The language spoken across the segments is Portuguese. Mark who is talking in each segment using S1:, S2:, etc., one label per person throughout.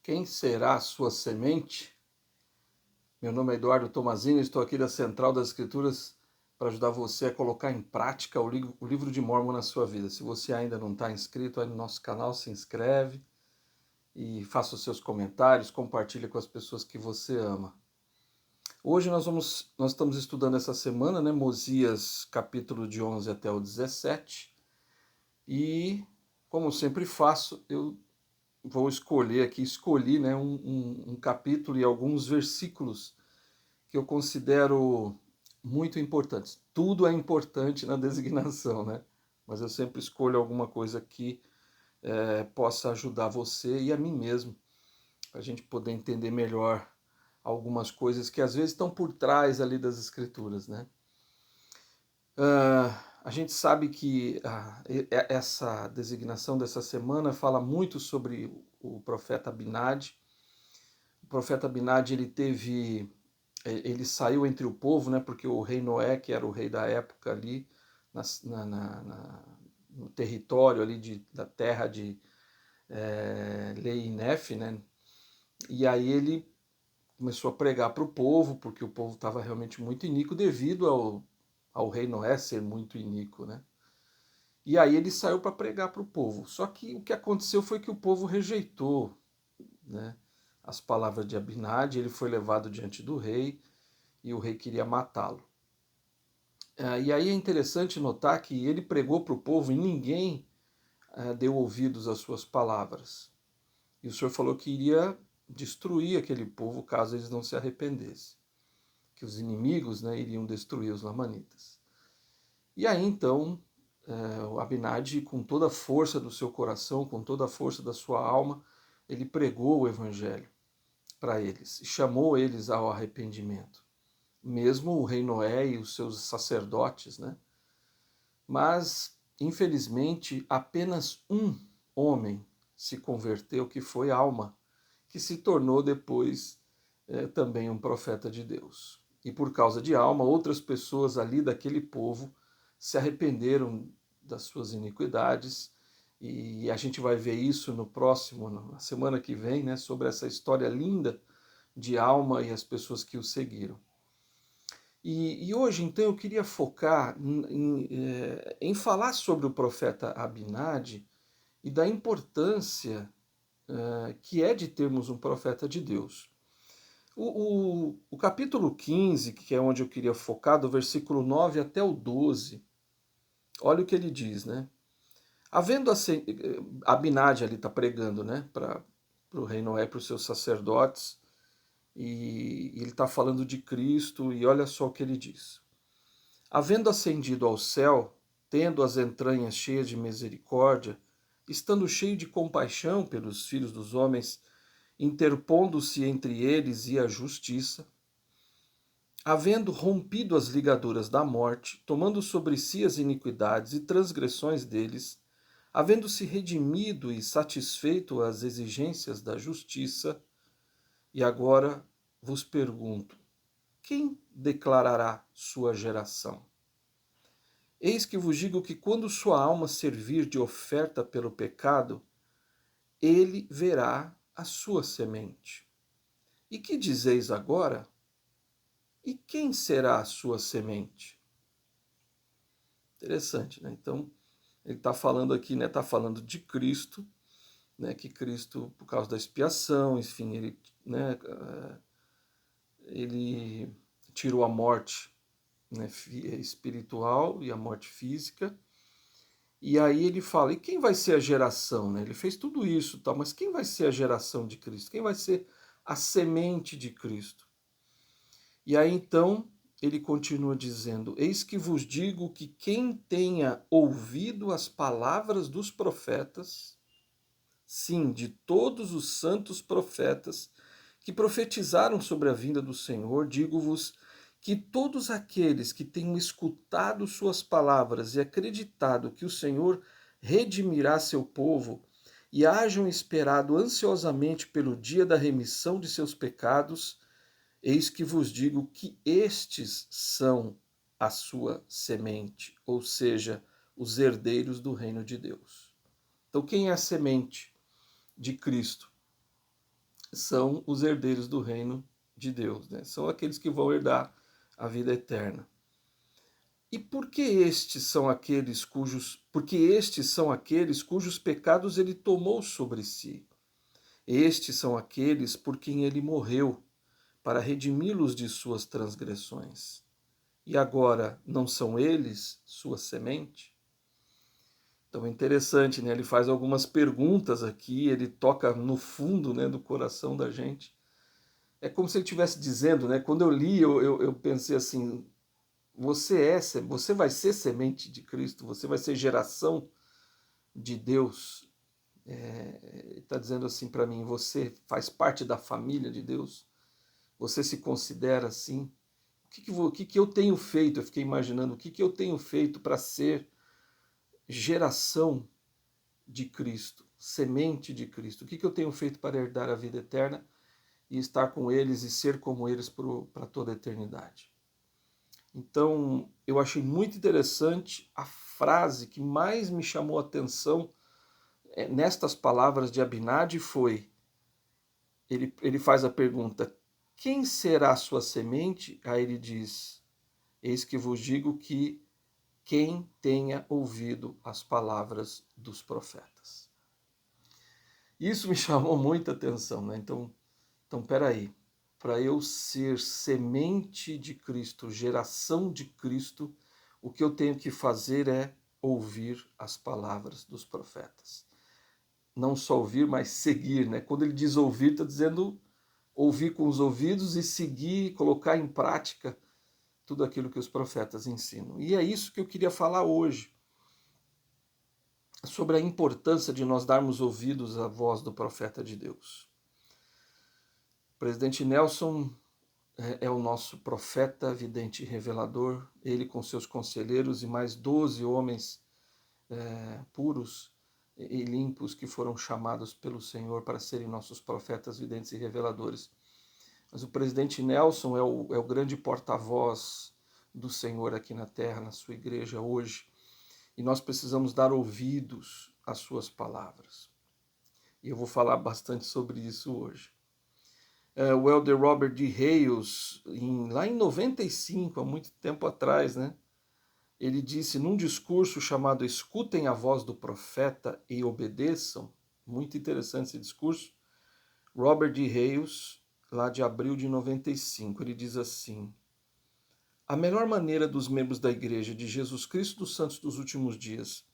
S1: Quem será a sua semente? Meu nome é Eduardo Tomazini, estou aqui da Central das Escrituras para ajudar você a colocar em prática o livro de Mórmon na sua vida. Se você ainda não está inscrito aí no nosso canal, se inscreve e faça os seus comentários, compartilhe com as pessoas que você ama. Hoje nós estamos estudando essa semana, né, Mosias capítulo de 11 até o 17, e como sempre faço, eu vou escolhi, né, um capítulo e alguns versículos que eu considero muito importantes. Tudo é importante na designação, né? Mas eu sempre escolho alguma coisa que possa ajudar você e a mim mesmo, para a gente poder entender melhor algumas coisas que às vezes estão por trás ali das escrituras, né? A gente sabe que essa designação dessa semana fala muito sobre o profeta Abinadi. O profeta Abinadi ele saiu entre o povo, né? Porque o rei Noé, que era o rei da época ali no território ali da terra de Leinef, né? E aí ele começou a pregar para o povo, porque o povo estava realmente muito iníquo devido ao rei Noé ser muito iníquo, né? E aí ele saiu para pregar para o povo. Só que o que aconteceu foi que o povo rejeitou, né, as palavras de Abinadi, ele foi levado diante do rei e o rei queria matá-lo. E aí é interessante notar que ele pregou para o povo e ninguém deu ouvidos às suas palavras. E o Senhor falou que iria destruir aquele povo caso eles não se arrependessem. Que os inimigos, né, iriam destruir os lamanitas. E aí então o Abinadi, com toda a força do seu coração, com toda a força da sua alma, ele pregou o evangelho para eles e chamou eles ao arrependimento. Mesmo o rei Noé e os seus sacerdotes, né? Mas, infelizmente, apenas um homem se converteu, que foi Alma, que se tornou depois também um profeta de Deus. E por causa de Alma, outras pessoas ali daquele povo se arrependeram das suas iniquidades, e a gente vai ver isso na semana que vem, né, sobre essa história linda de Alma e as pessoas que o seguiram. E hoje, então, eu queria focar em falar sobre o profeta Abinadi e da importância que é de termos um profeta de Deus. O capítulo 15, que é onde eu queria focar, do versículo 9 até o 12, olha o que ele diz, né? Havendo assim, Abinadi ali está pregando, né, para o rei Noé, para os seus sacerdotes, e ele está falando de Cristo, e olha só o que ele diz. Havendo ascendido ao céu, tendo as entranhas cheias de misericórdia, estando cheio de compaixão pelos filhos dos homens, interpondo-se entre eles e a justiça, havendo rompido as ligaduras da morte, tomando sobre si as iniquidades e transgressões deles, havendo se redimido e satisfeito as exigências da justiça, e agora vos pergunto: quem declarará sua geração? Eis que vos digo que quando sua alma servir de oferta pelo pecado, ele verá a sua semente. E que dizeis agora? E quem será a sua semente? Interessante, né? Então, ele está falando aqui, né? Está falando de Cristo, né? Que Cristo, por causa da expiação, enfim, ele tirou a morte, né, espiritual e a morte física. E aí ele fala, e quem vai ser a geração? Né? Ele fez tudo isso, tal, mas quem vai ser a geração de Cristo? Quem vai ser a semente de Cristo? E aí então ele continua dizendo, eis que vos digo que quem tenha ouvido as palavras dos profetas, sim, de todos os santos profetas que profetizaram sobre a vinda do Senhor, digo-vos que todos aqueles que tenham escutado suas palavras e acreditado que o Senhor redimirá seu povo e hajam esperado ansiosamente pelo dia da remissão de seus pecados, eis que vos digo que estes são a sua semente, ou seja, os herdeiros do reino de Deus. Então, quem é a semente de Cristo? são os herdeiros do reino de Deus, né? São aqueles que vão herdar a vida eterna. E porque estes são aqueles cujos pecados ele tomou sobre si. Estes são aqueles por quem ele morreu, para redimi-los de suas transgressões. E agora não são eles sua semente? Então é interessante, né? Ele faz algumas perguntas aqui, ele toca no fundo, né, do coração da gente. É como se ele estivesse dizendo, né? Quando eu li, eu pensei assim: você vai ser semente de Cristo, você vai ser geração de Deus. Ele está dizendo assim para mim: você faz parte da família de Deus? Você se considera assim? O que eu tenho feito? Eu fiquei imaginando o que eu tenho feito para ser geração de Cristo, semente de Cristo. O que eu tenho feito para herdar a vida eterna e estar com eles e ser como eles para toda a eternidade? Então, eu achei muito interessante a frase que mais me chamou a atenção nestas palavras de Abinadi foi, ele faz a pergunta: quem será a sua semente? Aí ele diz: eis que vos digo que quem tenha ouvido as palavras dos profetas. Isso me chamou muita atenção, né? Então peraí, para eu ser semente de Cristo, geração de Cristo, o que eu tenho que fazer é ouvir as palavras dos profetas. Não só ouvir, mas seguir, né? Quando ele diz ouvir, está dizendo ouvir com os ouvidos e seguir, colocar em prática tudo aquilo que os profetas ensinam. E é isso que eu queria falar hoje, sobre a importância de nós darmos ouvidos à voz do profeta de Deus. O presidente Nelson é o nosso profeta, vidente e revelador, ele com seus conselheiros e mais 12 homens puros e limpos que foram chamados pelo Senhor para serem nossos profetas, videntes e reveladores. Mas o presidente Nelson é o grande porta-voz do Senhor aqui na terra, na sua igreja hoje, e nós precisamos dar ouvidos às suas palavras. E eu vou falar bastante sobre isso hoje. O elder Robert D. Hales, lá em 95, há muito tempo atrás, né? Ele disse num discurso chamado Escutem a Voz do Profeta e Obedeçam, muito interessante esse discurso, Robert D. Hales, lá de abril de 95, ele diz assim: a melhor maneira dos membros da Igreja de Jesus Cristo dos Santos dos Últimos Dias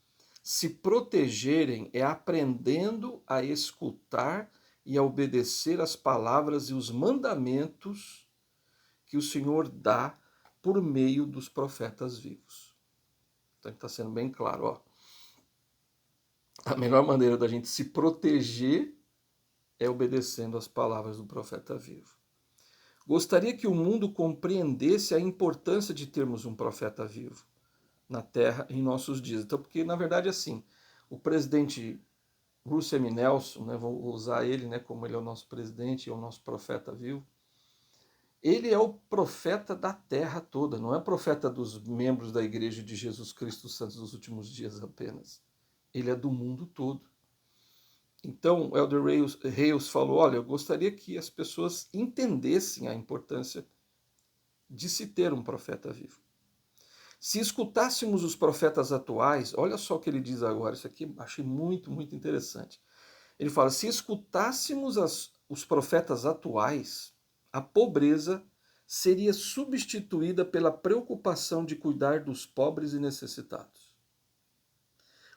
S1: se protegerem é aprendendo a escutar e a obedecer as palavras e os mandamentos que o Senhor dá por meio dos profetas vivos. Então está sendo bem claro, ó. A melhor maneira da gente se proteger é obedecendo as palavras do profeta vivo. Gostaria que o mundo compreendesse a importância de termos um profeta vivo na Terra em nossos dias. Então, porque na verdade assim, o presidente Russell M. Nelson, né, vou usar ele, né, como ele é o nosso presidente e é o nosso profeta vivo, ele é o profeta da terra toda, não é profeta dos membros da Igreja de Jesus Cristo dos Santos dos Últimos Dias apenas. Ele é do mundo todo. Então, o elder Hales falou, olha, eu gostaria que as pessoas entendessem a importância de se ter um profeta vivo. Se escutássemos os profetas atuais, olha só o que ele diz agora, isso aqui achei muito, muito interessante. Ele fala, se escutássemos os profetas atuais, a pobreza seria substituída pela preocupação de cuidar dos pobres e necessitados.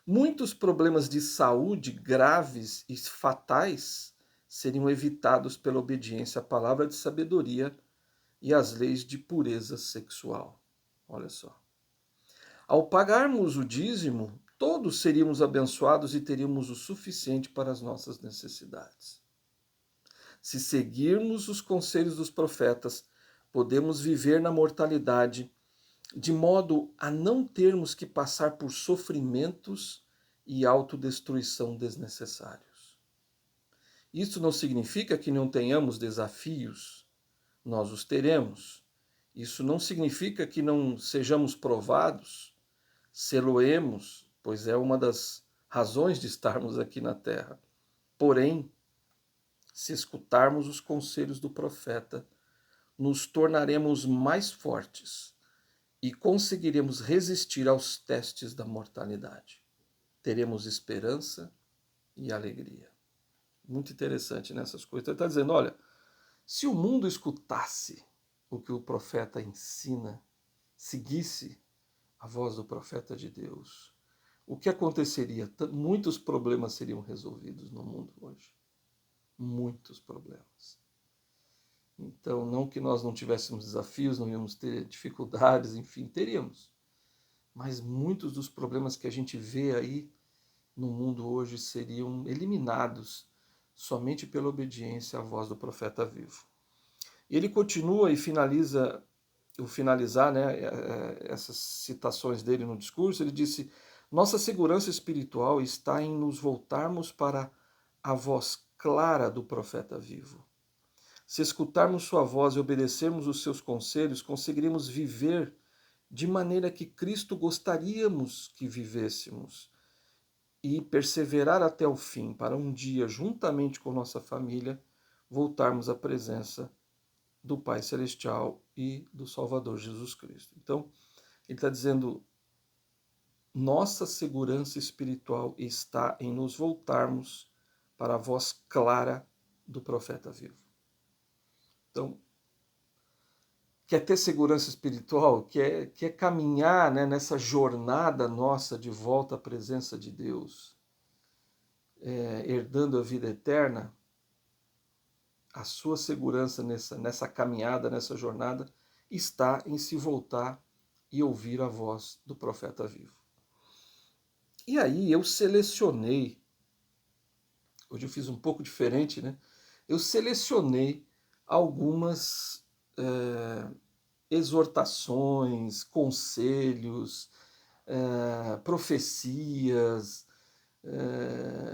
S1: Muitos problemas de saúde graves e fatais seriam evitados pela obediência à palavra de sabedoria e às leis de pureza sexual. Olha só. Ao pagarmos o dízimo, todos seríamos abençoados e teríamos o suficiente para as nossas necessidades. Se seguirmos os conselhos dos profetas, podemos viver na mortalidade, de modo a não termos que passar por sofrimentos e autodestruição desnecessários. Isso não significa que não tenhamos desafios, nós os teremos. Isso não significa que não sejamos provados, sê-lo-emos, pois é uma das razões de estarmos aqui na Terra. Porém, Se escutarmos os conselhos do profeta, nos tornaremos mais fortes e conseguiremos resistir aos testes da mortalidade. Teremos esperança e alegria. Muito interessante nessas coisas. Ele está dizendo, olha, se o mundo escutasse o que o profeta ensina, seguisse a voz do profeta de Deus, o que aconteceria? Muitos problemas seriam resolvidos no mundo hoje. Muitos problemas. Então, não que nós não tivéssemos desafios, não íamos ter dificuldades, enfim, teríamos. Mas muitos dos problemas que a gente vê aí no mundo hoje seriam eliminados somente pela obediência à voz do profeta vivo. Ele continua e finaliza, o finalizar, né, essas citações dele no discurso, ele disse: nossa segurança espiritual está em nos voltarmos para a voz clara do profeta vivo. Se escutarmos sua voz e obedecermos os seus conselhos, conseguiremos viver de maneira que Cristo gostaríamos que vivêssemos e perseverar até o fim, para um dia, juntamente com nossa família, voltarmos à presença do Pai Celestial e do Salvador Jesus Cristo. Então, ele está dizendo, nossa segurança espiritual está em nos voltarmos para a voz clara do profeta vivo. Então, quer ter segurança espiritual, quer caminhar, né, nessa jornada nossa de volta à presença de Deus, herdando a vida eterna, a sua segurança nessa caminhada, nessa jornada, está em se voltar e ouvir a voz do profeta vivo. E aí eu selecionei, hoje eu fiz um pouco diferente, né? Eu selecionei algumas exortações, conselhos, profecias,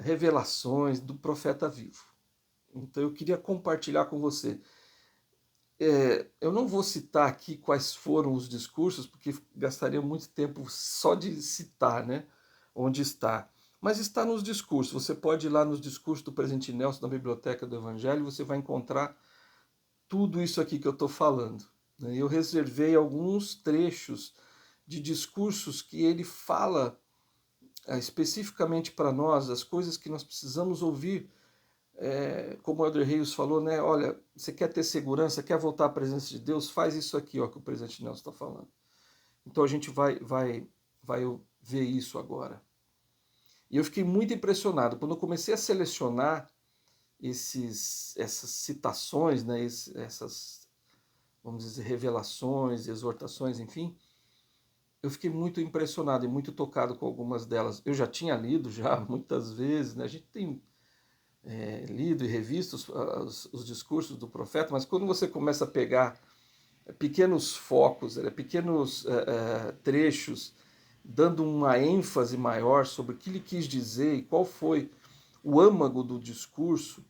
S1: revelações do profeta vivo. Então eu queria compartilhar com você. Eu não vou citar aqui quais foram os discursos, porque gastaria muito tempo só de citar, né? Onde está. Mas está nos discursos. Você pode ir lá nos discursos do Presidente Nelson na Biblioteca do Evangelho, você vai encontrar tudo isso aqui que eu estou falando. Eu reservei alguns trechos de discursos que ele fala especificamente para nós, as coisas que nós precisamos ouvir. Como o Elder Rios falou, né? Olha, você quer ter segurança, quer voltar à presença de Deus, faz isso aqui, ó, que o presidente Nelson está falando. Então a gente vai ver isso agora. E eu fiquei muito impressionado quando eu comecei a selecionar essas citações, né? Essas, vamos dizer, revelações, exortações, enfim. Eu fiquei muito impressionado e muito tocado com algumas delas. Eu já tinha lido já muitas vezes, né? A gente tem lido e revisto os discursos do profeta, mas quando você começa a pegar pequenos focos, pequenos trechos, dando uma ênfase maior sobre o que ele quis dizer e qual foi o âmago do discurso,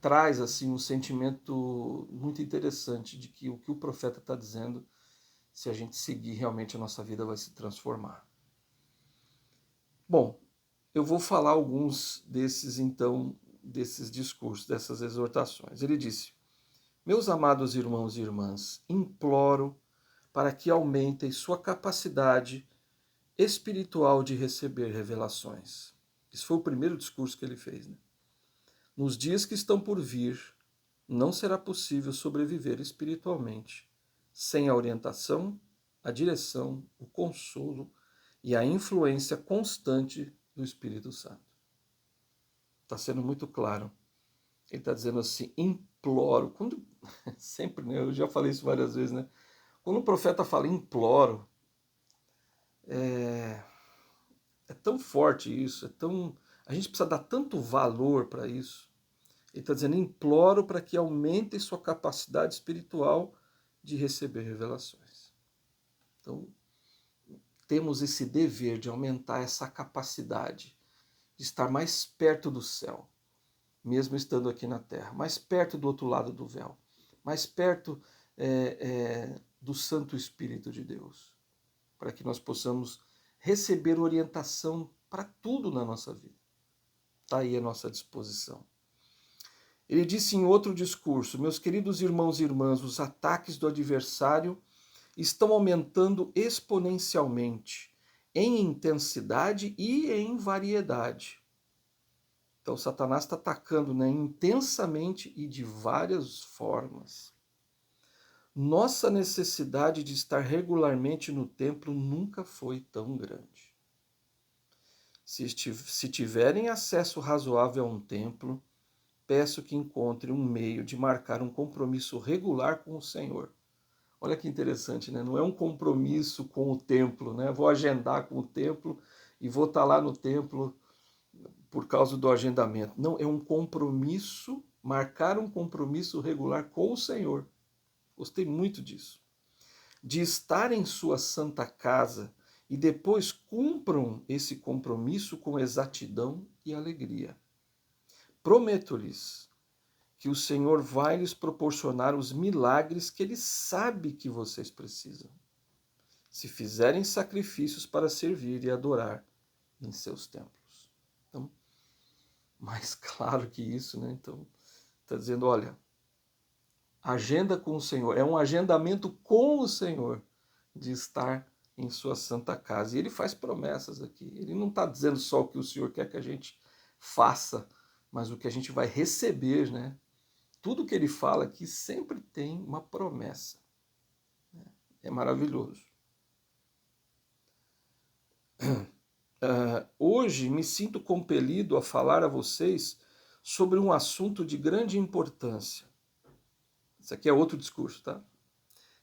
S1: traz assim um sentimento muito interessante de que o que o profeta está dizendo, se a gente seguir, realmente a nossa vida vai se transformar. Bom, eu vou falar alguns desses discursos, dessas exortações. Ele disse: meus amados irmãos e irmãs, imploro para que aumentem sua capacidade espiritual de receber revelações. Esse foi o primeiro discurso que ele fez, né? Nos dias que estão por vir, não será possível sobreviver espiritualmente sem a orientação, a direção, o consolo e a influência constante do Espírito Santo. Está sendo muito claro. Ele está dizendo assim, imploro. Sempre, né? Eu já falei isso várias vezes, né? Quando o profeta fala imploro, é tão forte isso, a gente precisa dar tanto valor para isso. Ele está dizendo, imploro para que aumente sua capacidade espiritual de receber revelações. Então, temos esse dever de aumentar essa capacidade, de estar mais perto do céu, mesmo estando aqui na terra, mais perto do outro lado do véu, mais perto do Santo Espírito de Deus, para que nós possamos receber orientação para tudo na nossa vida. Está aí à nossa disposição. Ele disse em outro discurso: meus queridos irmãos e irmãs, os ataques do adversário estão aumentando exponencialmente em intensidade e em variedade. Então, Satanás está atacando, né, intensamente e de várias formas. Nossa necessidade de estar regularmente no templo nunca foi tão grande. Se tiverem acesso razoável a um templo, peço que encontrem um meio de marcar um compromisso regular com o Senhor. Olha que interessante, né? Não é um compromisso com o templo, né? Vou agendar com o templo e vou estar lá no templo por causa do agendamento. Não, é um compromisso, marcar um compromisso regular com o Senhor. Gostei muito disso. De estar em sua santa casa e depois cumpram esse compromisso com exatidão e alegria. Prometo-lhes que o Senhor vai lhes proporcionar os milagres que Ele sabe que vocês precisam, se fizerem sacrifícios para servir e adorar em seus templos. Então, mais claro que isso, né? Então, está dizendo, olha, agenda com o Senhor, é um agendamento com o Senhor de estar em sua santa casa. E Ele faz promessas aqui. Ele não está dizendo só o que o Senhor quer que a gente faça, mas o que a gente vai receber, né? Tudo que ele fala aqui sempre tem uma promessa. É maravilhoso. Hoje me sinto compelido a falar a vocês sobre um assunto de grande importância. Isso aqui é outro discurso, tá?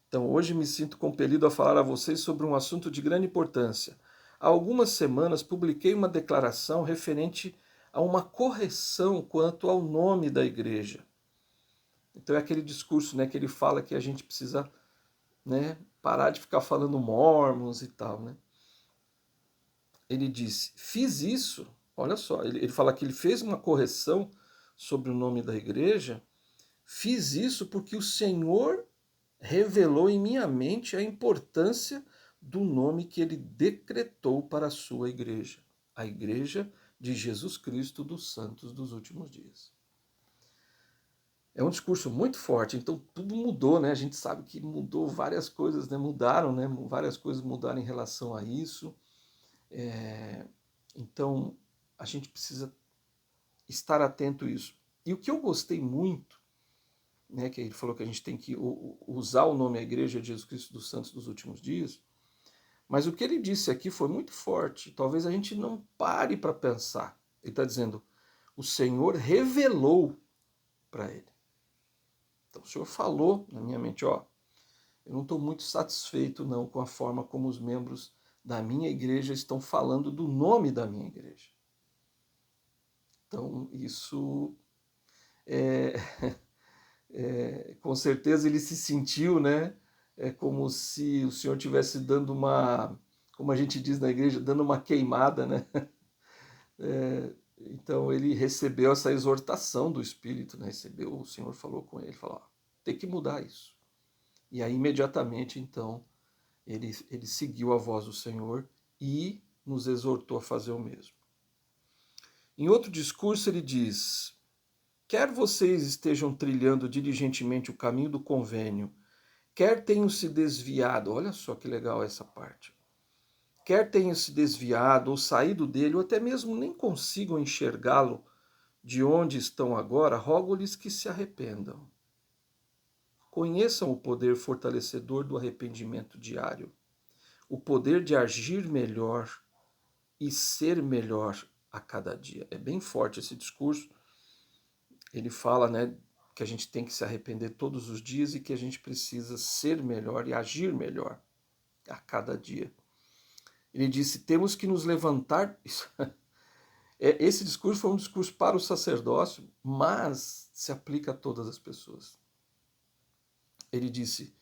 S1: Então, hoje me sinto compelido a falar a vocês sobre um assunto de grande importância. Há algumas semanas publiquei uma declaração referente a uma correção quanto ao nome da igreja. Então é aquele discurso, né, que ele fala que a gente precisa, né, parar de ficar falando mormons e tal, né? Ele disse, fiz isso, olha só, ele fala que ele fez uma correção sobre o nome da igreja, fiz isso porque o Senhor revelou em minha mente a importância do nome que ele decretou para a sua igreja, a igreja de Jesus Cristo dos santos dos últimos dias. É um discurso muito forte, então tudo mudou, né? A gente sabe que mudou várias coisas, né? Mudaram, né? Várias coisas mudaram em relação a isso. Então a gente precisa estar atento a isso. E o que eu gostei muito, né? Que ele falou que a gente tem que usar o nome a Igreja de Jesus Cristo dos Santos dos Últimos Dias, mas o que ele disse aqui foi muito forte. Talvez a gente não pare para pensar. Ele está dizendo, o Senhor revelou para ele. Então o Senhor falou na minha mente, ó, eu não estou muito satisfeito não com a forma como os membros da minha igreja estão falando do nome da minha igreja. Então isso com certeza ele se sentiu, né? É como se o Senhor estivesse dando uma, como a gente diz na igreja, dando uma queimada, né? Então ele recebeu essa exortação do Espírito, né? Recebeu, o Senhor falou com ele, falou, ó, tem que mudar isso. E aí imediatamente então ele seguiu a voz do Senhor e nos exortou a fazer o mesmo. Em outro discurso ele diz, quer vocês estejam trilhando diligentemente o caminho do convênio, quer tenham se desviado, olha só que legal essa parte, quer tenham se desviado ou saído dele, ou até mesmo nem consigam enxergá-lo de onde estão agora, rogo-lhes que se arrependam. Conheçam o poder fortalecedor do arrependimento diário, o poder de agir melhor e ser melhor a cada dia. É bem forte esse discurso. Ele fala, né, que a gente tem que se arrepender todos os dias e que a gente precisa ser melhor e agir melhor a cada dia. Ele disse, temos que nos levantar... Esse discurso foi um discurso para o sacerdócio, mas se aplica a todas as pessoas. Ele disse,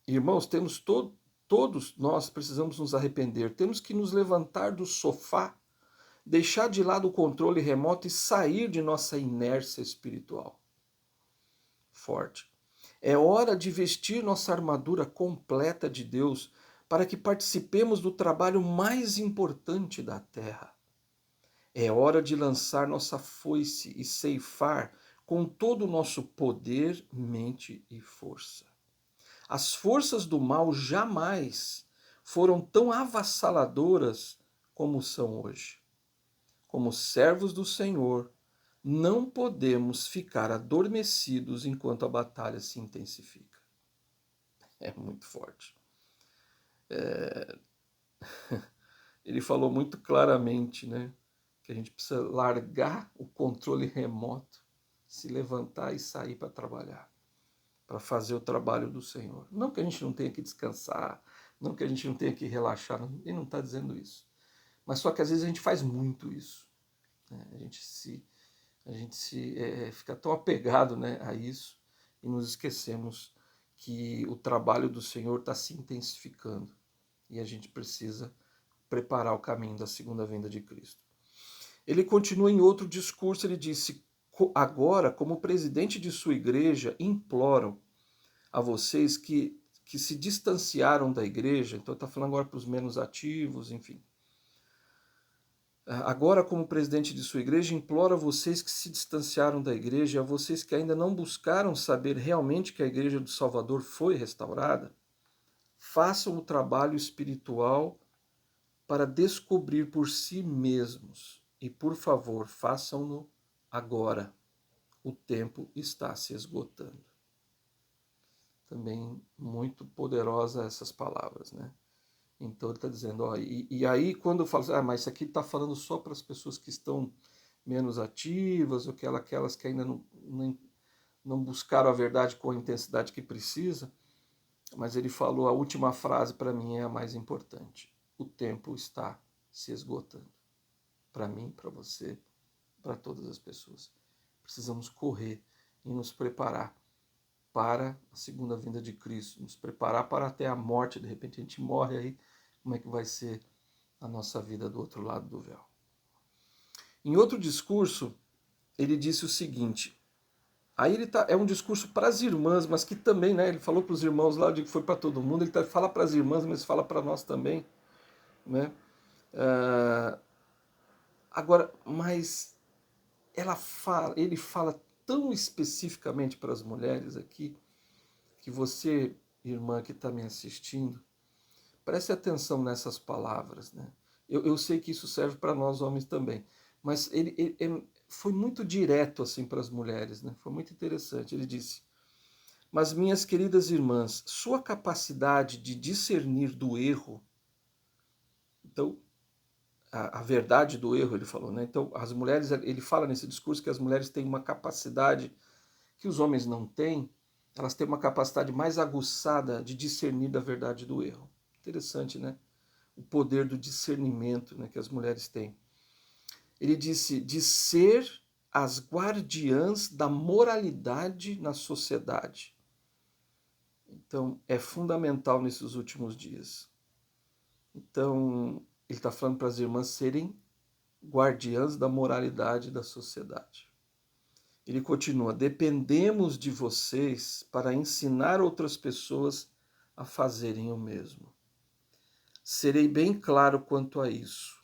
S1: irmãos, todos nós precisamos nos arrepender, temos que nos levantar do sofá, deixar de lado o controle remoto e sair de nossa inércia espiritual. Forte. É hora de vestir nossa armadura completa de Deus para que participemos do trabalho mais importante da terra. É hora de lançar nossa foice e ceifar com todo o nosso poder, mente e força. As forças do mal jamais foram tão avassaladoras como são hoje. Como servos do Senhor, não podemos ficar adormecidos enquanto a batalha se intensifica. É muito forte. Ele falou muito claramente, né, que a gente precisa largar o controle remoto, se levantar e sair para trabalhar, para fazer o trabalho do Senhor. Não que a gente não tenha que descansar, não que a gente não tenha que relaxar, ele não está dizendo isso. Mas só que às vezes a gente faz muito isso. Né? A gente fica tão apegado, né, a isso e nos esquecemos que o trabalho do Senhor está se intensificando e a gente precisa preparar o caminho da segunda vinda de Cristo. Ele continua em outro discurso, ele disse: agora, como presidente de sua igreja, imploro a vocês que se distanciaram da igreja, então está falando agora para os menos ativos, enfim. Agora, como presidente de sua igreja, imploro a vocês que se distanciaram da igreja, a vocês que ainda não buscaram saber realmente que a igreja do Salvador foi restaurada, façam o trabalho espiritual para descobrir por si mesmos. E, por favor, façam-no agora. O tempo está se esgotando. Também muito poderosa essas palavras, né? Então ele está dizendo, ó, e aí quando eu falo, mas isso aqui está falando só para as pessoas que estão menos ativas, ou aquelas que ainda não buscaram a verdade com a intensidade que precisa, mas ele falou, a última frase para mim é a mais importante. O tempo está se esgotando. Para mim, para você, para todas as pessoas. Precisamos correr e nos preparar para a segunda vinda de Cristo, nos preparar para até a morte. De repente a gente morre aí, como é que vai ser a nossa vida do outro lado do véu? Em outro discurso, ele disse o seguinte, aí é um discurso para as irmãs, mas que também, né, ele falou para os irmãos lá, eu digo que foi para todo mundo, ele fala para as irmãs, mas fala para nós também, né? Agora, mas ele fala tão especificamente para as mulheres aqui, que você, irmã que está me assistindo, preste atenção nessas palavras, né? Eu sei que isso serve para nós homens também, mas ele foi muito direto assim para as mulheres, né? Foi muito interessante. Ele disse: mas minhas queridas irmãs, sua capacidade de discernir do erro, então a verdade do erro, ele falou, né? Então as mulheres, ele fala nesse discurso que as mulheres têm uma capacidade que os homens não têm, elas têm uma capacidade mais aguçada de discernir da verdade do erro. Interessante, né? O poder do discernimento, né, que as mulheres têm. Ele disse de ser as guardiãs da moralidade na sociedade. Então, é fundamental nesses últimos dias. Então, ele está falando para as irmãs serem guardiãs da moralidade da sociedade. Ele continua: dependemos de vocês para ensinar outras pessoas a fazerem o mesmo. Serei bem claro quanto a isso.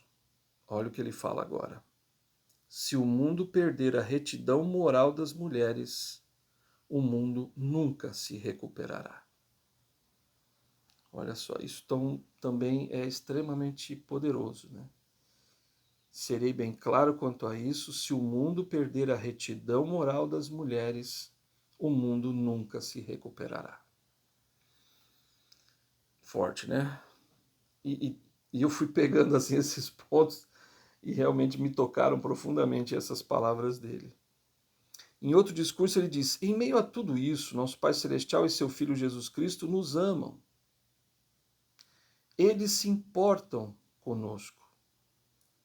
S1: Olha o que ele fala agora. Se o mundo perder a retidão moral das mulheres, o mundo nunca se recuperará. Olha só, isso também é extremamente poderoso, né? Serei bem claro quanto a isso, se o mundo perder a retidão moral das mulheres, o mundo nunca se recuperará. Forte, né? E eu fui pegando assim esses pontos e realmente me tocaram profundamente essas palavras dele. Em outro discurso ele diz: em meio a tudo isso, nosso Pai Celestial e seu Filho Jesus Cristo nos amam. Eles se importam conosco.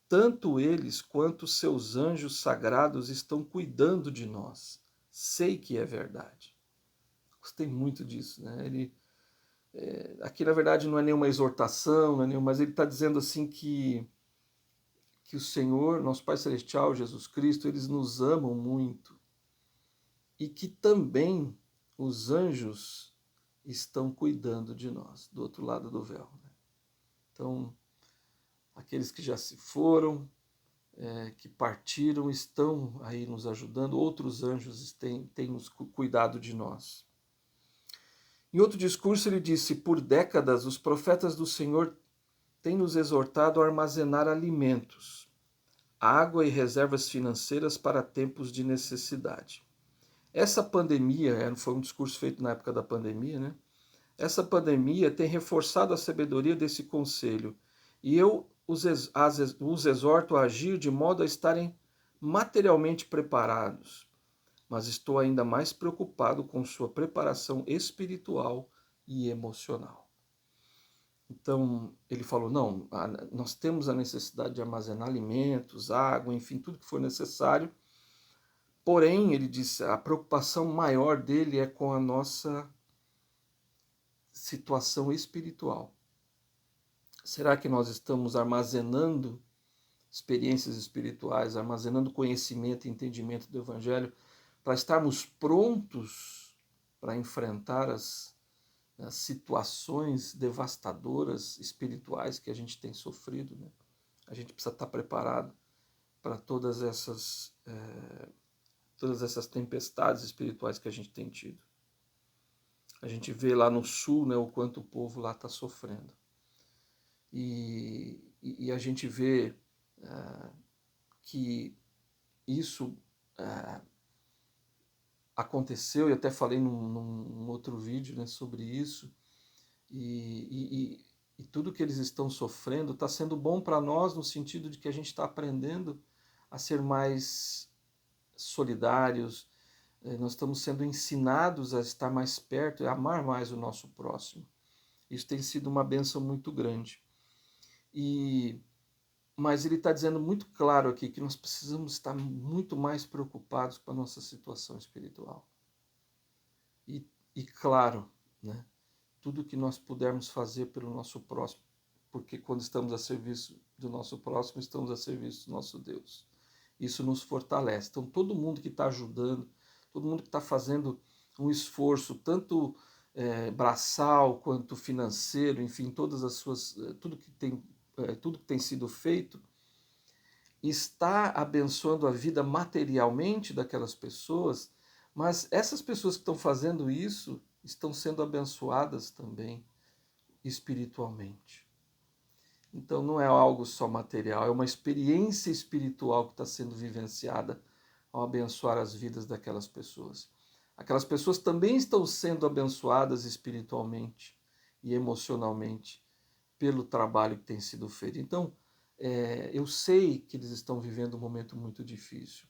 S1: Tanto eles quanto seus anjos sagrados estão cuidando de nós. Sei que é verdade. Gostei muito disso, né? Aqui na verdade não é nenhuma exortação, não é mas ele está dizendo assim que o Senhor, nosso Pai Celestial, Jesus Cristo, eles nos amam muito e que também os anjos estão cuidando de nós, do outro lado do véu. Né? Então, aqueles que já se foram, que partiram estão aí nos ajudando, outros anjos têm nos cuidado de nós. Em outro discurso ele disse: por décadas os profetas do Senhor têm nos exortado a armazenar alimentos, água e reservas financeiras para tempos de necessidade. Essa pandemia, foi um discurso feito na época da pandemia, né? Essa pandemia tem reforçado a sabedoria desse conselho e eu os exorto a agir de modo a estarem materialmente preparados, mas estou ainda mais preocupado com sua preparação espiritual e emocional. Então, ele falou, não, nós temos a necessidade de armazenar alimentos, água, enfim, tudo que for necessário. Porém, ele disse, a preocupação maior dele é com a nossa situação espiritual. Será que nós estamos armazenando experiências espirituais, armazenando conhecimento e entendimento do Evangelho para estarmos prontos para enfrentar as situações devastadoras espirituais que a gente tem sofrido, né? A gente precisa estar preparado para todas essas tempestades espirituais que a gente tem tido. A gente vê lá no sul, né, o quanto o povo lá está sofrendo. E a gente vê que isso aconteceu, e até falei num outro vídeo, né, sobre isso, e tudo que eles estão sofrendo está sendo bom para nós no sentido de que a gente está aprendendo a ser mais solidários, nós estamos sendo ensinados a estar mais perto e a amar mais o nosso próximo. Isso tem sido uma bênção muito grande. Mas ele está dizendo muito claro aqui que nós precisamos estar muito mais preocupados com a nossa situação espiritual. E claro, né, tudo que nós pudermos fazer pelo nosso próximo, porque quando estamos a serviço do nosso próximo, estamos a serviço do nosso Deus. Isso nos fortalece. Então, todo mundo que está ajudando, todo mundo que está fazendo um esforço, tanto braçal quanto financeiro, enfim, todas as suas, tudo que tem sido feito, está abençoando a vida materialmente daquelas pessoas, mas essas pessoas que estão fazendo isso estão sendo abençoadas também espiritualmente. Então não é algo só material, é uma experiência espiritual que está sendo vivenciada ao abençoar as vidas daquelas pessoas. Aquelas pessoas também estão sendo abençoadas espiritualmente e emocionalmente pelo trabalho que tem sido feito. Então, eu sei que eles estão vivendo um momento muito difícil,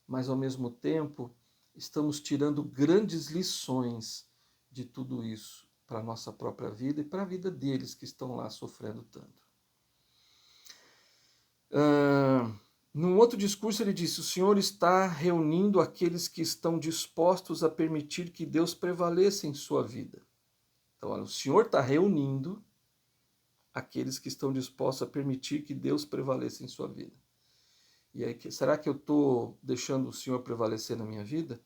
S1: mas ao mesmo tempo estamos tirando grandes lições de tudo isso para a nossa própria vida e para a vida deles que estão lá sofrendo tanto. Num outro discurso ele disse, o Senhor está reunindo aqueles que estão dispostos a permitir que Deus prevaleça em sua vida. Então, olha, o Senhor está reunindo aqueles que estão dispostos a permitir que Deus prevaleça em sua vida. E aí, será que eu estou deixando o Senhor prevalecer na minha vida?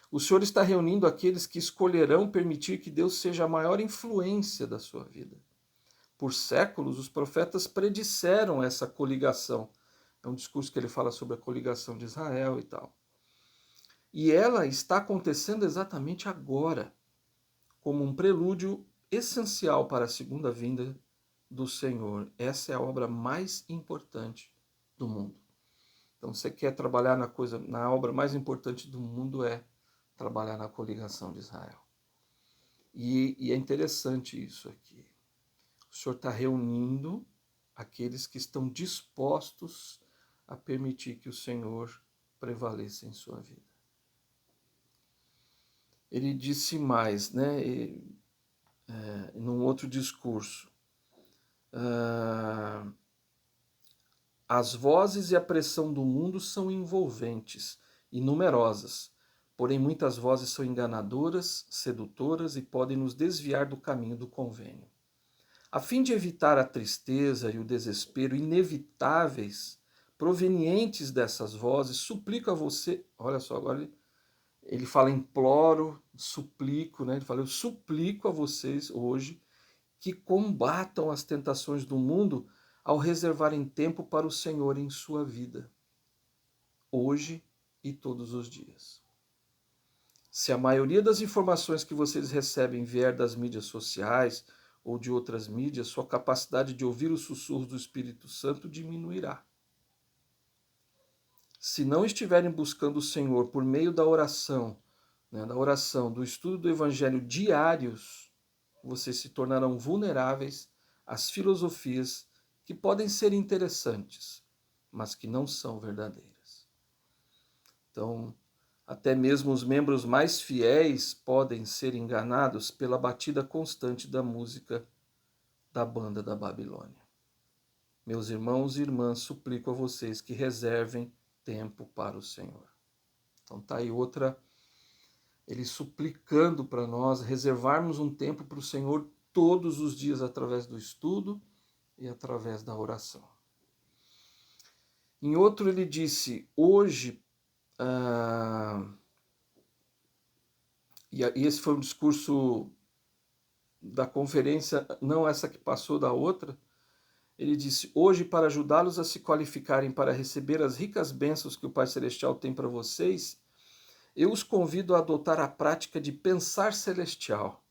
S1: O Senhor está reunindo aqueles que escolherão permitir que Deus seja a maior influência da sua vida. Por séculos, os profetas predisseram essa coligação. É um discurso que ele fala sobre a coligação de Israel e tal. E ela está acontecendo exatamente agora, como um prelúdio essencial para a segunda vinda do Senhor. Essa é a obra mais importante do mundo. Então, você quer trabalhar na obra mais importante do mundo, é trabalhar na coligação de Israel. E é interessante isso aqui. O Senhor está reunindo aqueles que estão dispostos a permitir que o Senhor prevaleça em sua vida. Ele disse mais, né, num outro discurso, as vozes e a pressão do mundo são envolventes e numerosas, porém muitas vozes são enganadoras, sedutoras e podem nos desviar do caminho do convênio. A fim de evitar a tristeza e o desespero inevitáveis provenientes dessas vozes, suplico a você, olha só, agora ele fala imploro, suplico, né? Ele fala, eu suplico a vocês hoje que combatam as tentações do mundo ao reservarem tempo para o Senhor em sua vida, hoje e todos os dias. Se a maioria das informações que vocês recebem vier das mídias sociais ou de outras mídias, sua capacidade de ouvir os sussurros do Espírito Santo diminuirá. Se não estiverem buscando o Senhor por meio da oração, do estudo do Evangelho diários, vocês se tornarão vulneráveis às filosofias que podem ser interessantes, mas que não são verdadeiras. Então, até mesmo os membros mais fiéis podem ser enganados pela batida constante da música da banda da Babilônia. Meus irmãos e irmãs, suplico a vocês que reservem tempo para o Senhor. Então tá aí outra, ele suplicando para nós reservarmos um tempo para o Senhor todos os dias através do estudo e através da oração. Em outro ele disse, hoje, e esse foi um discurso da conferência, não essa que passou da outra, ele disse, hoje para ajudá-los a se qualificarem para receber as ricas bênçãos que o Pai Celestial tem para vocês, eu os convido a adotar a prática de pensar celestial.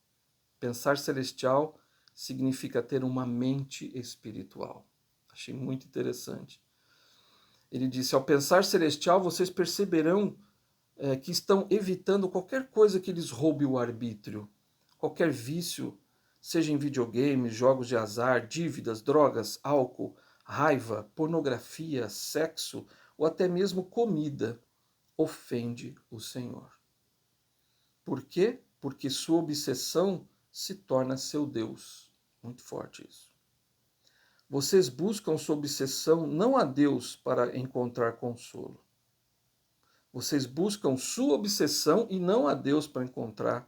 S1: Pensar celestial significa ter uma mente espiritual. Achei muito interessante. Ele disse, ao pensar celestial, vocês perceberão que estão evitando qualquer coisa que lhes roube o arbítrio, qualquer vício, seja em videogames, jogos de azar, dívidas, drogas, álcool, raiva, pornografia, sexo ou até mesmo comida, ofende o Senhor. Por quê? Porque sua obsessão se torna seu Deus. Muito forte isso. Vocês buscam sua obsessão não a Deus para encontrar consolo. Vocês buscam sua obsessão e não a Deus para encontrar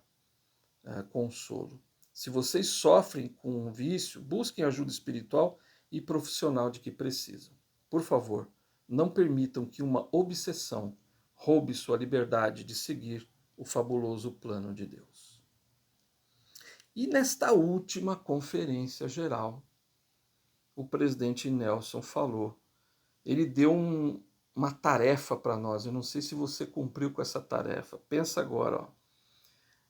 S1: consolo. Se vocês sofrem com um vício, busquem ajuda espiritual e profissional de que precisam. Por favor, não permitam que uma obsessão roube sua liberdade de seguir o fabuloso plano de Deus. E nesta última conferência geral, o presidente Nelson falou, ele deu uma tarefa para nós, eu não sei se você cumpriu com essa tarefa, pensa agora, ó.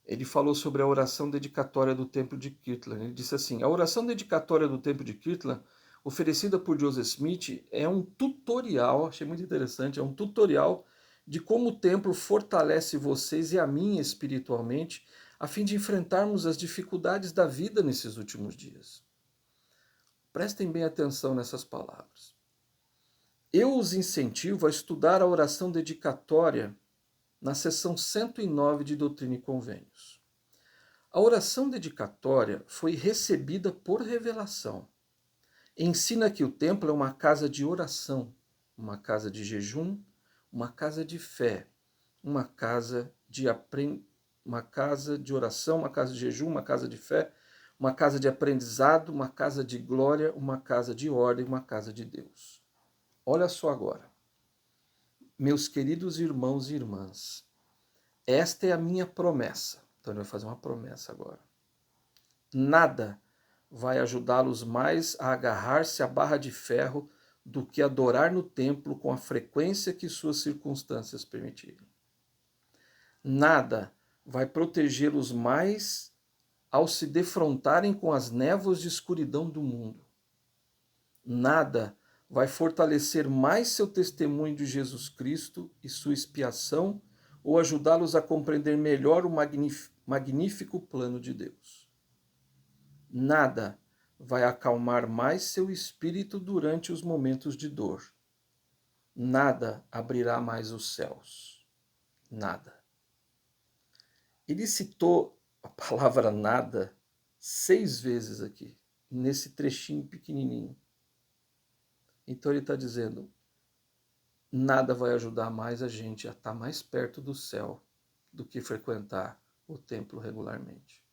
S1: Ele falou sobre a oração dedicatória do Templo de Kirtland. Ele disse assim, a oração dedicatória do Templo de Kirtland, oferecida por Joseph Smith, é um tutorial, achei muito interessante, é um tutorial de como o templo fortalece vocês e a mim espiritualmente, a fim de enfrentarmos as dificuldades da vida nesses últimos dias. Prestem bem atenção nessas palavras. Eu os incentivo a estudar a oração dedicatória na seção 109 de Doutrina e Convênios. A oração dedicatória foi recebida por revelação. Ensina que o templo é uma casa de oração, uma casa de jejum, uma casa de fé, uma casa de oração, uma casa de jejum, uma casa de fé, uma casa de aprendizado, uma casa de glória, uma casa de ordem, uma casa de Deus. Olha só agora. Meus queridos irmãos e irmãs, esta é a minha promessa. Então ele vai fazer uma promessa agora. Nada vai ajudá-los mais a agarrar-se à barra de ferro do que adorar no templo com a frequência que suas circunstâncias permitirem. Nada vai protegê-los mais ao se defrontarem com as névoas de escuridão do mundo. Nada vai fortalecer mais seu testemunho de Jesus Cristo e sua expiação ou ajudá-los a compreender melhor o magnífico plano de Deus. Nada vai acalmar mais seu espírito durante os momentos de dor. Nada abrirá mais os céus. Nada. Ele citou a palavra nada 6 vezes aqui, nesse trechinho pequenininho. Então ele está dizendo, nada vai ajudar mais a gente a estar mais perto do céu do que frequentar o templo regularmente.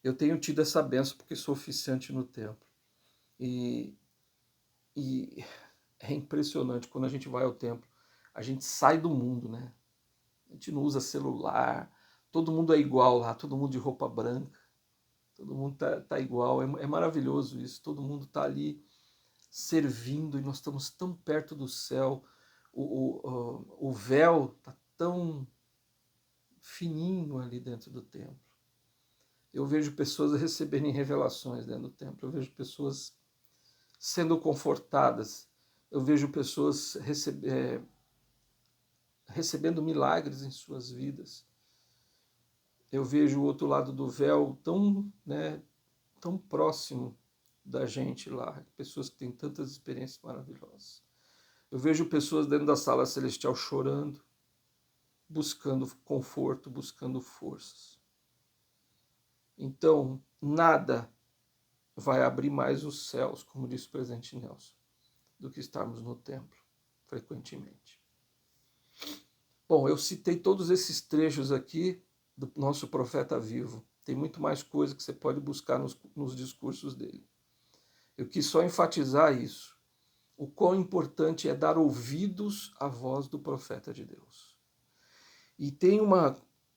S1: Eu tenho tido essa benção porque sou oficiante no templo. E é impressionante, quando a gente vai ao templo, a gente sai do mundo, né? A gente não usa celular, todo mundo é igual lá, todo mundo de roupa branca, todo mundo tá igual, é maravilhoso isso, todo mundo tá ali servindo, e nós estamos tão perto do céu, o véu está tão fininho ali dentro do templo. Eu vejo pessoas receberem revelações dentro do templo, eu vejo pessoas sendo confortadas, eu vejo pessoas recebendo milagres em suas vidas. Eu vejo o outro lado do véu tão, né, tão próximo da gente lá, pessoas que têm tantas experiências maravilhosas. Eu vejo pessoas dentro da sala celestial chorando, buscando conforto, buscando forças. Então, nada vai abrir mais os céus, como disse o presidente Nelson, do que estarmos no templo, frequentemente. Bom, eu citei todos esses trechos aqui do nosso profeta vivo. Tem muito mais coisa que você pode buscar nos discursos dele. Eu quis só enfatizar isso. O quão importante é dar ouvidos à voz do profeta de Deus. E tem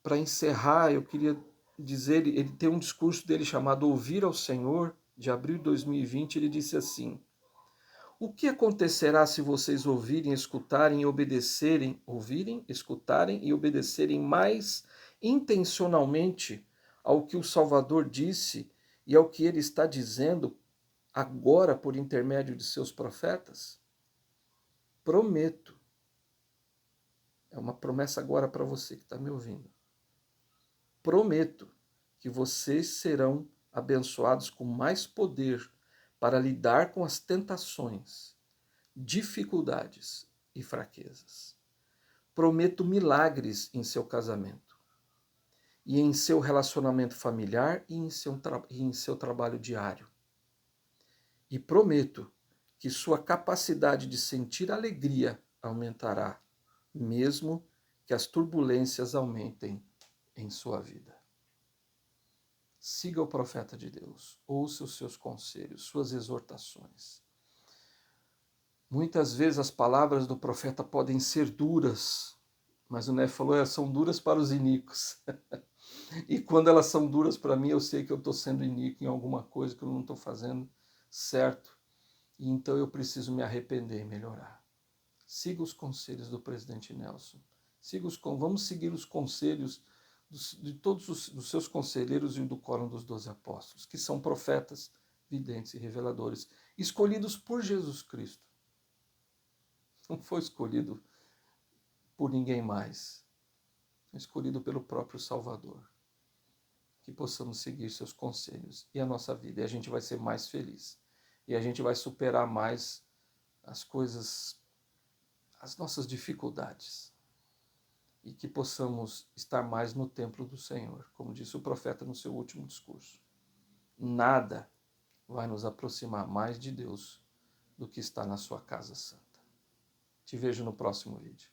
S1: para encerrar, eu queria dizer, ele tem um discurso dele chamado Ouvir ao Senhor, de abril de 2020, ele disse assim: o que acontecerá se vocês ouvirem, escutarem e obedecerem, ouvirem, escutarem e obedecerem mais intencionalmente ao que o Salvador disse e ao que ele está dizendo agora por intermédio de seus profetas? Prometo. É uma promessa agora para você que está me ouvindo. Prometo que vocês serão abençoados com mais poder para lidar com as tentações, dificuldades e fraquezas. Prometo milagres em seu casamento e em seu relacionamento familiar e em seu trabalho diário. E prometo que sua capacidade de sentir alegria aumentará, mesmo que as turbulências aumentem em sua vida. Siga o profeta de Deus, ouça os seus conselhos, suas exortações. Muitas vezes as palavras do profeta podem ser duras, mas o Né falou, são duras para os iníquos. E quando elas são duras para mim, eu sei que eu estou sendo iníquo em alguma coisa que eu não estou fazendo certo. E então eu preciso me arrepender e melhorar. Siga os conselhos do presidente Nelson. Vamos seguir os conselhos de todos os seus conselheiros e do Quórum dos 12 Apóstolos, que são profetas, videntes e reveladores, escolhidos por Jesus Cristo. Não foi escolhido por ninguém mais. Foi escolhido pelo próprio Salvador. Que possamos seguir seus conselhos e a nossa vida. E a gente vai ser mais feliz. E a gente vai superar mais as coisas, as nossas dificuldades. E que possamos estar mais no templo do Senhor, como disse o profeta no seu último discurso. Nada vai nos aproximar mais de Deus do que está na sua casa santa. Te vejo no próximo vídeo.